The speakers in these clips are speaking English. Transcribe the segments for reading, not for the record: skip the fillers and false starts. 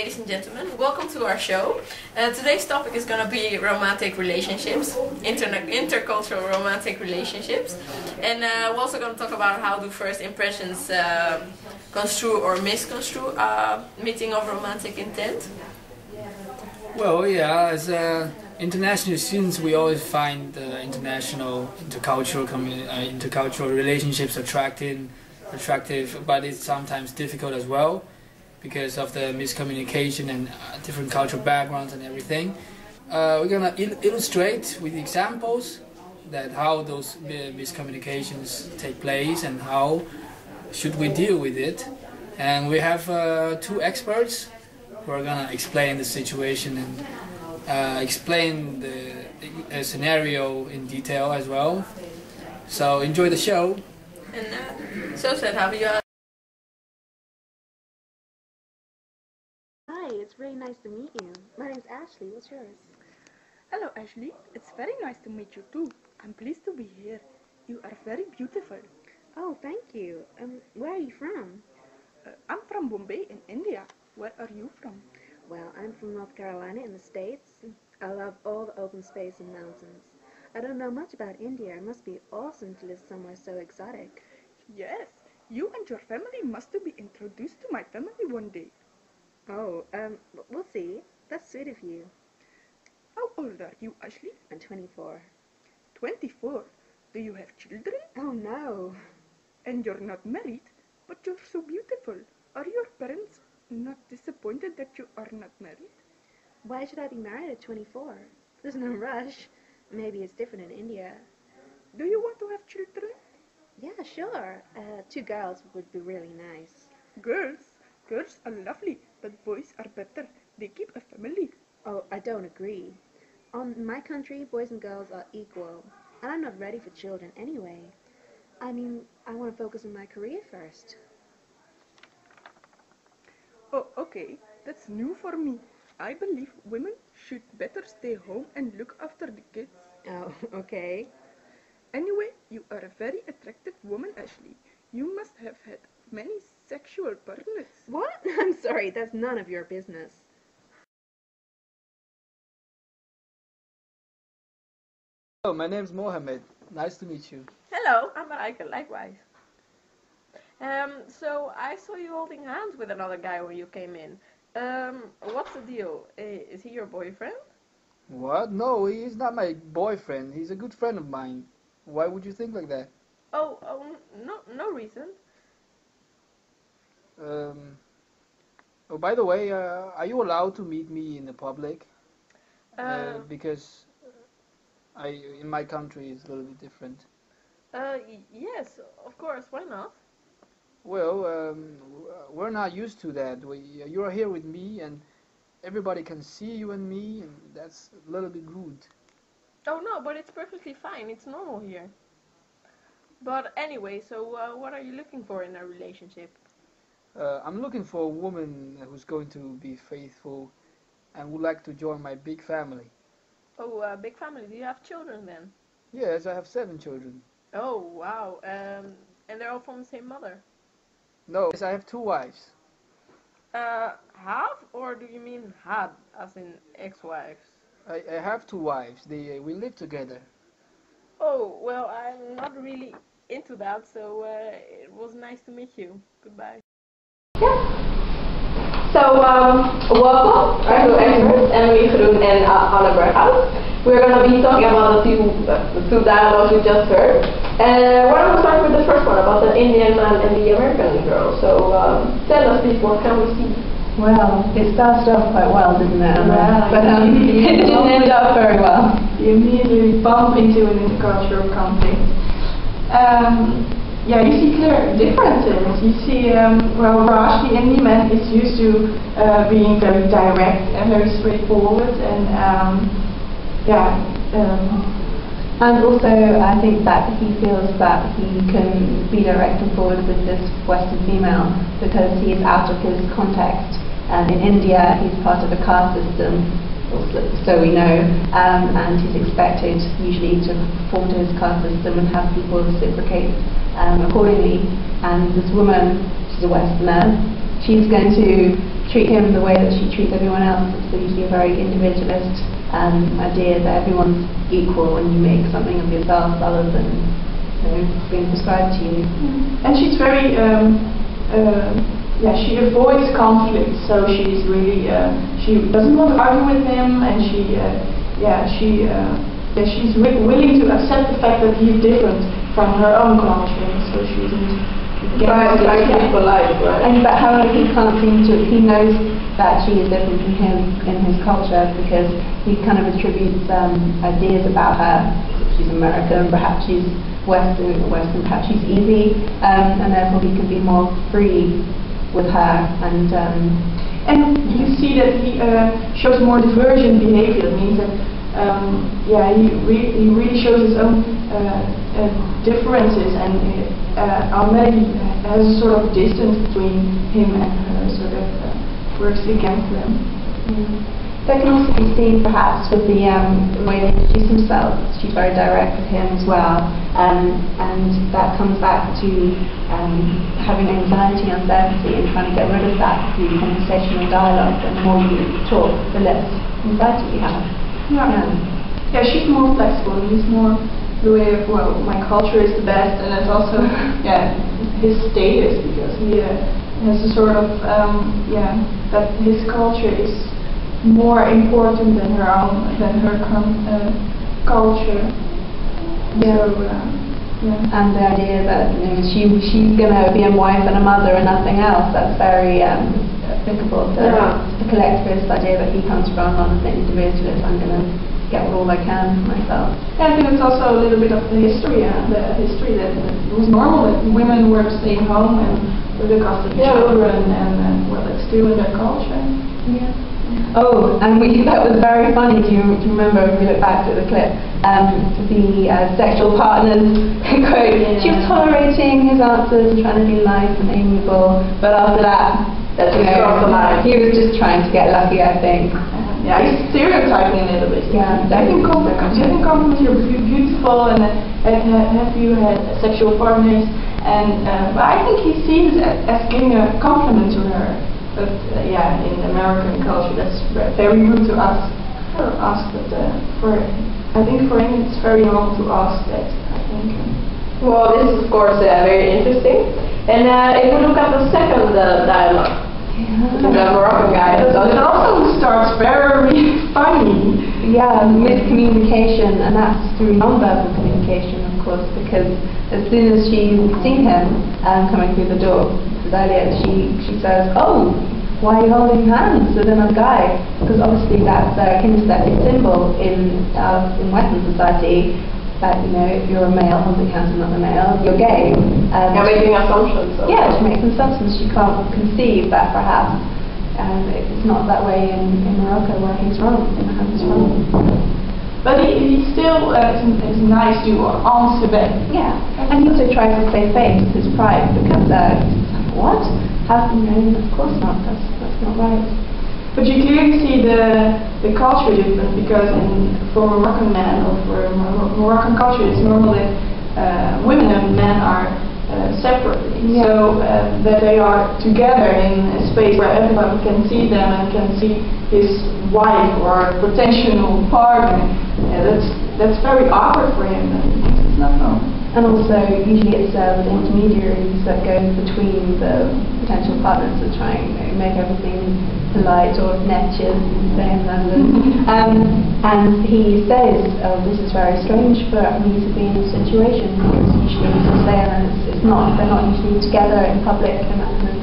ladies and gentlemen, welcome to our show. Today's topic is going to be romantic relationships, intercultural romantic relationships, and we're also going to talk about how do first impressions construe or misconstrue a meeting of romantic intent. Well, yeah, as international students, we always find intercultural relationships attractive, but it's sometimes difficult as well because of the miscommunication and different cultural backgrounds and everything. We're gonna illustrate with examples that how those miscommunications take place and how should we deal with it. And we have two experts who are gonna explain the situation and explain the scenario in detail as well. So enjoy the show. And so said, how are you? Hi, it's really nice to meet you. My name's Ashley. What's yours? Hello, Ashley. It's very nice to meet you too. I'm pleased to be here. You are very beautiful. Oh, thank you. Where are you from? I'm from Bombay in India. Where are you from? Well, I'm from North Carolina in the States. I love all the open space and mountains. I don't know much about India. It must be awesome to live somewhere so exotic. Yes, you and your family must be introduced to my family one day. Oh, we'll see. That's sweet of you. How old are you, Ashley? I'm 24. 24. Do you have children? Oh, no. And you're not married, but you're so beautiful. Are your parents not disappointed that you are not married? Why should I be married at 24? There's no rush. Maybe it's different in India. Do you want to have children? Yeah, sure. 2 girls would be really nice. Girls are lovely, but boys are better. They keep a family. Oh, I don't agree. In my country, boys and girls are equal. And I'm not ready for children anyway. I mean, I want to focus on my career first. Oh, okay. That's new for me. I believe women should better stay home and look after the kids. Oh, okay. Anyway, you are a very attractive woman, Ashley. You must have had many sexual partners. What? I'm sorry, that's none of your business. Hello, my name's Mohammed. Nice to meet you. Hello, I'm Marijke, likewise. So I saw you holding hands with another guy when you came in. What's the deal? Is he your boyfriend? What? No, he's not my boyfriend. He's a good friend of mine. Why would you think like that? Oh, no reason. Oh, by the way, are you allowed to meet me in the public? Because in my country it's a little bit different. Yes, of course. Why not? Well, we're not used to that. You're here with me, and everybody can see you and me, and that's a little bit rude. Oh no, but it's perfectly fine. It's normal here. But anyway, so what are you looking for in a relationship? I'm looking for a woman who's going to be faithful and would like to join my big family. Oh, big family. Do you have children then? Yes, I have 7 children. Oh, wow. And they're all from the same mother? No, yes, I have 2 wives. Have? Or do you mean had, as in ex-wives? I have 2 wives. We live together. Oh, well, I'm not really into that, so it was nice to meet you. Goodbye. So, welcome our two experts, Emilie, Groen and Berghout. We're going to be talking about the two dialogues we just heard. Why don't we start with the first one, about the Indian man and the American girl. So, tell us please, what can we see? Well, it started off quite well, didn't it? Well, but it didn't end up very well. You immediately bump into an intercultural conflict. Yeah, you see clear differences. You see, well, Raj, the Indian man, is used to being very direct and very straightforward, and and also I think that he feels that he can be direct and forward with this Western female because he is out of his context. In India, he's part of a caste system, so we know, and he's expected usually to conform to his caste system and have people reciprocate accordingly. And this woman, she's a Westerner, she's going to treat him the way that she treats everyone else. It's usually a very individualist idea that everyone's equal when you make something of yourself rather than being prescribed to you. And she's very, she avoids conflict, so she's really, she doesn't want to argue with him, and she's willing to accept the fact that he's different from her own culture, so she isn't trying to be polite, right? But however, he can't seem to, he knows that she is different from him in his culture because he kind of attributes ideas about her. She's American, perhaps she's Western, perhaps she's easy, and therefore he can be more free with her. And you see that he shows more divergent behavior. It means that he really shows his own differences, and Emilie has a sort of distance between him and her, so that works against them. That can also be seen perhaps with the way they introduce themselves. She's very direct with him as well, and that comes back to having anxiety, uncertainty, and trying to get rid of that through conversational dialogue. And the more you talk, the less anxiety you have. Yeah, she's more flexible. He's more the way of, well, my culture is the best, and it's also his status, because he has a sort of that his culture is more important than her own, than her culture. And the idea that she's going to be a wife and a mother and nothing else, that's very applicable to the collectivist idea that he comes from, rather than individualist. I'm going to get all I can for myself. Yeah, I think it's also a little bit of the history, that it was normal that women were staying home and look after the children, and well, it's still in their culture. Oh, and that was very funny. Do you remember, if we look back at the clip, the sexual partners quote, she was tolerating his answers and trying to be nice and amiable, but after that, he was just trying to get lucky, I think. Yeah, he's stereotyping a little bit. Yeah, you can compliment you're beautiful, and have you had sexual partners, and but I think he sees it as giving a compliment to her. But in American culture, that's very rude to ask. I think for him it's very normal to ask that. I think. Well, this is of course very interesting. And if we look at the second dialogue, the Moroccan guy, it also starts very funny. Yeah, miscommunication, and that's through non-verbal communication, of course, because as soon as she's seen him coming through the door, earlier, she says, "Oh, why are you holding hands with another guy?" Because obviously that's a kinesthetic symbol in Western society that, if you're a male holding hands with another male, you're gay. You're making assumptions. Yeah, she makes assumptions. She can't conceive that perhaps it's not that way in Morocco, where he's wrong, he's wrong. But he still is nice to answer back. Yeah, and he also tries to save face with his pride, because what? How, of course not. That's not right. But you clearly see the culture difference, because for Moroccan men, or for Moroccan culture, it's normal that women and men are separate. Yeah. So that they are together in a space where everybody can see them and can see his wife or potential partner. That's very awkward for him. It's not normal. And also, usually it's the intermediaries that go between the potential partners to try and make everything polite, or netjes, say in London. And he says, "Oh, this is very strange for me to be in this situation, because usually he's just there, and it's not. They're not usually together in public in that kind of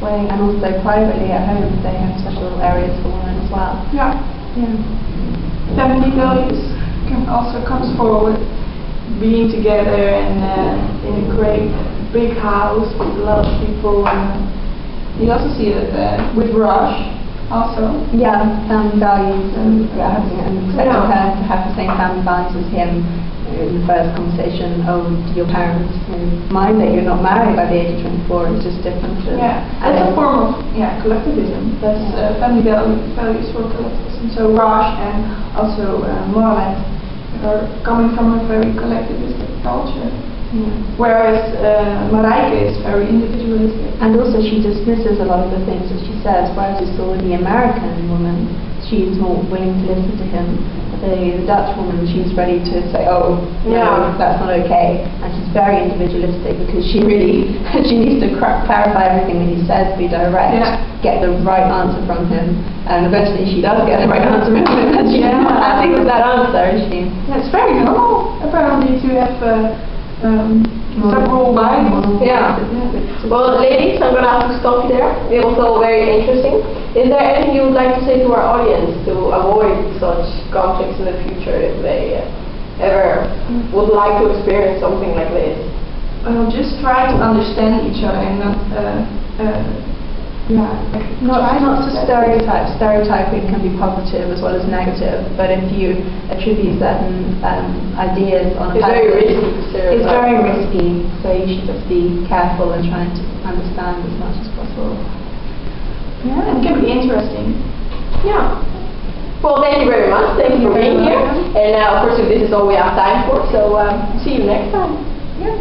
way. And also privately at home, they have special areas for women as well." Yeah. Family values also comes forward. Being together and in a great big house with a lot of people. You also see it with Rush also. Yeah, family values, and expecting her to have the same family values as him. In the first conversation, "Oh, do your parents mind that you're not married by the age of 24? It's just different." That's a form of collectivism. That's family values for collectivism. So Rush and also Mohammed are coming from a very collectivistic culture. Whereas Marijke is very individualistic. And also she dismisses a lot of the things that she says, whereas you saw the American woman, she's more willing to listen to him. The Dutch woman, she's ready to say, oh, no, that's not okay. And she's very individualistic because she really, she needs to clarify everything that he says, be direct, get the right answer from him. And eventually she does get the right answer from him. And she happy with that answer, is she? Yeah, it's very normal, apparently, to have several lines. Yeah. Well, ladies, I'm going to have to stop you there. It was all very interesting. Is there anything you would like to say to our audience to avoid such conflicts in the future if they ever would like to experience something like this? Just try to understand each other and not to stereotype. Stereotyping can be positive as well as negative, but if you attribute certain ideas on it's very risky to stereotype. It's very risky, so you should just be careful and trying to understand as much as possible. Yeah, and it can be interesting. Yeah. Well, thank you very much. Thank you for being here. And of course, this is all we have time for, so see you next time. Yeah.